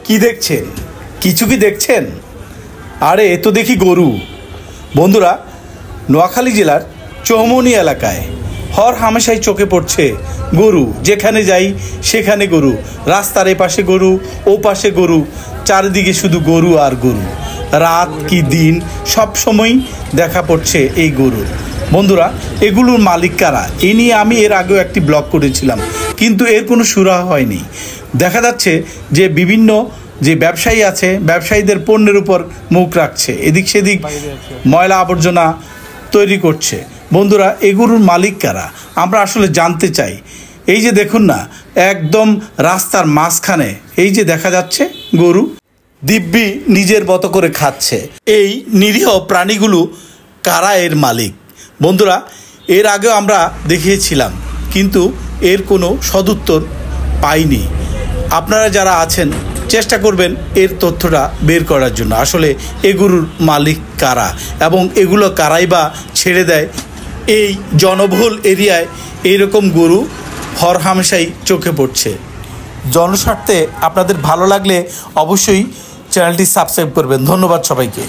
কি দেখছেন? কিছু কি দেখছেন? আরে এ তো দেখি গরু। বন্ধুরা, নোয়াখালী জেলার চৌমনি এলাকায় হর হামেশাই চোখে পড়ছে গরু। যেখানে যাই সেখানে গরু, রাস্তার এপাশে গরু, ও পাশে গরু, চারিদিকে শুধু গরু আর গরু। রাত কি দিন সব সময় দেখা পড়ছে এই গরু। বন্ধুরা, এগুলোর মালিক কারা এ নিয়ে আমি এর আগেও একটি ব্লগ করেছিলাম, কিন্তু এর কোনো সুরাহা হয়নি। দেখা যাচ্ছে যে বিভিন্ন যে ব্যবসায়ী আছে, ব্যবসায়ীদের পণ্যের উপর মুখ রাখছে, এদিক সেদিক ময়লা আবর্জনা তৈরি করছে। বন্ধুরা, এগুলোর মালিক কারা আমরা আসলে জানতে চাই। এই যে দেখুন না, একদম রাস্তার মাঝখানে এই যে দেখা যাচ্ছে গরু দিব্যি নিজের মতো করে খাচ্ছে। এই নিরীহ প্রাণীগুলো কারা এর মালিক? বন্ধুরা, এর আগেও আমরা দেখিয়েছিলাম, কিন্তু এর কোনো সদুত্তর পাইনি। আপনারা যারা আছেন চেষ্টা করবেন এর তথ্যটা বের করার জন্য। আসলে এগুলোর মালিক কারা এবং এগুলো কারাই বা ছেড়ে দেয় এই জনবহুল এরিয়ায়? এইরকম গরু হরহামেশাই চোখে পড়ছে। জনস্বার্থে আপনাদের ভালো লাগলে অবশ্যই চ্যানেলটি সাবস্ক্রাইব করবেন। ধন্যবাদ সবাইকে।